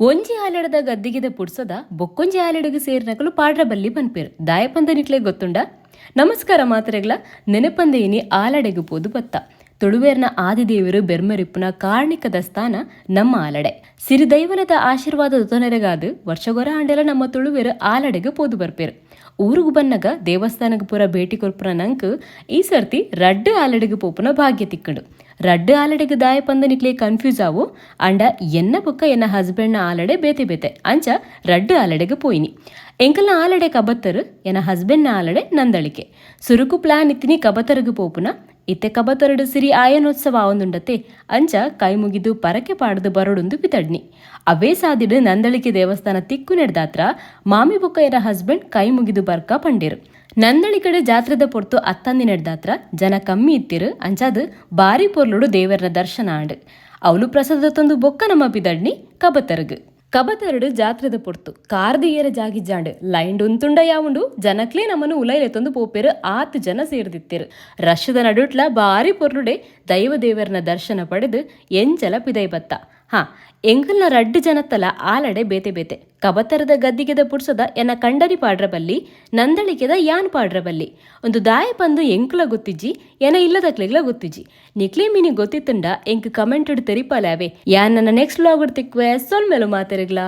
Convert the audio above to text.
ಒಂಜಿ ಆಲಡದ ಗದ್ದಿಗೆದ ಪುಡ್ಸದ ಬೊಕ್ಕೊಂಜಿ ಆಲಡಿಗೆ ಸೇರಿನಕಲು ಪಾಡ್ರ ಬಲ್ಲಿ ಪನ್ಪೇರು ದಾಯಪಂದ ನಿಕ್ಲೆ ಗೊತ್ತುಂಡ. ನಮಸ್ಕಾರ ಮಾತ್ರೆಗ್ಲ ನೆನಪಂದೇನಿ ಆಲಡೆಗೆ ಪೋದು ಬತ್ತ ತುಳುವೇರ್ನ ಆದಿದೇವರು ಬೆರ್ಮರಿಪ್ಪುನ ಕಾರ್ಣಿಕದ ಸ್ಥಾನ ನಮ್ಮ ಆಲಡೆ ಸಿರಿದೈವನದ ಆಶೀರ್ವಾದ ತೊನೆರೆಗಾದು ವರ್ಷಗೊರ ಆಂಡೆಲ ನಮ್ಮ ತುಳುವೇರು ಆಲಡೆಗೆ ಪೋದು ಬರ್ಪೇರು. ಊರುಗು ಬನ್ನಗ ದೇವಸ್ಥಾನಕ್ಕೆ ಪೂರ ಭೇಟಿ ಕೊರ್ಪುನ ನಂಕ್ ಈ ಸರ್ತಿ ರಡ್ಡು ಆಲಡೆಗೆ ಪೋಪುನ ಭಾಗ್ಯ ತಿಕ್ಕಂಡು. ರಡ್ಡು ಆಲಡೆಗೆ ದಾಯ ಪಂದ ನಿಕ್ಲೆ ಕನ್ಫ್ಯೂಸ್ ಆವು ಅಂಡ ಎನ್ನ ಬೊಕ್ಕ ಎನ್ನ ಹಸ್ಬೆಂಡ್ನ ಆಲಡೆ ಬೇತೆ ಬೇತೆ ಅಂಚ ರಡ್ಡು ಆಲಡೆಗೆ ಪೋಯಿನಿ. ಎಂಕಲ್ನ ಆಲಡೆ ಕಬತ್ತರು ಎನ್ನ ಹಸ್ಬೆಂಡ್ನ ಆಲಡೆ ನಂದಳಿಕೆ ಸುರುಕು ಪ್ಲಾನ್ ಇತ್ತಿನಿ ಕಬತ್ತರಗೆ ಪೋಪುನ ಇತ್ತೆ ಕಬತ್ತರಡು ಸಿರಿ ಆಯನೋತ್ಸವ ಆವೊಂದುಂಡತೆ ಅಂಚ ಕೈ ಮುಗಿದು ಪರಕೆ ಪಾಡ್ದು ಬರೋಡೊಂದು ಬಿತಡ್ನಿ. ಅವೇ ಸಾದಿಡು ನಂದಳಿಕೆ ದೇವಸ್ಥಾನ ತಿಕ್ಕು ನೆಡ್ದಾತ್ರ ಮಾಮಿ ಬೊಕ್ಕ ಎನ್ನ ಹಸ್ಬೆಂಡ್ ಕೈ ಮುಗಿದು ಬರ್ಕ ಪಂಡೇರು. ನಂದಳಿ ಕಡೆ ಜಾತ್ರೆದ ಪೊರ್ತು ಅತ್ತಂದಿ ನೆಡ್ದಾತ್ರ ಜನ ಕಮ್ಮಿ ಇತ್ತಿರು ಅಂಚಾದು ಬಾರಿ ಪೊರ್ಲುಡು ದೇವರನ ದರ್ಶನ ಆಂಡು ಅವಳು ಪ್ರಸಾದ ತಂದು ಬೊಕ್ಕ ನಮ್ಮ ಬಿದಡ್ನಿ ಕಬತ್ತರಗು. ಕಬತರಡು ಜಾತ್ರೆದ ಪೊರ್ತು ಕಾರ್ದಿ ಏರ ಜಾಗಿಜ್ಜಾಂಡು ಲೈಂಡ್ ಉಂತುಂಡ ಯಾವುಂಡು ಜನಕ್ಲೇ ನಮ್ಮನ್ನು ಉಲೈಲೆ ತಂದು ಪೋಪೇರು 8 ಜನ ಸೇರ್ದಿತ್ತಿರು. ರಶದ ನಡುಟ್ಲ ಬಾರಿ ಪೊರ್ಲುಡೆ ದೈವ ದೇವರನ ದರ್ಶನ ಪಡೆದು ಎಂಚಲ ಪಿದೈ ಬತ್ತ. ಎಂಕಲ್ನ ರಡ್ಡು ಜನತ್ತಲ ಆಲಡೆ ಬೇತೆ ಬೇತೆ ಕಬತರದ ಗದ್ದಿಗೆದ ಪುಡ್ಸದ ಎನ್ನ ಕಂಡರಿ ಪಾಡ್ರ ಬಲ್ಲಿ ನಂದಳಿಕೆದ ಯಾನ್ ಪಾಡ್ರ ಬಲ್ಲಿ ಒಂದು ದಾಯ ಪಂದು ಎಂಕುಲ ಗೊತ್ತಿಜ್ಜಿ ಎನ ಇಲ್ಲದಕ್ಲೆಗ್ಲ ಗೊತ್ತಿಜ್ಜಿ ನಿಕ್ಲೇ ಮೀನಿ ಗೊತ್ತಿತ್ತುಂಡ ಎಂಕ್ ಕಮೆಂಟ್ ತೆರಿಪಾಲೆ ಅವೇ ಯಾನ್ ನನ್ನ ನೆಕ್ಸ್ಟ್ ವ್ಲಾಗ್ ತಿಕ್ವೆ ಸೊಲ್ಮೆಲು ಮಾತೆರೆಗ್ಲಾ.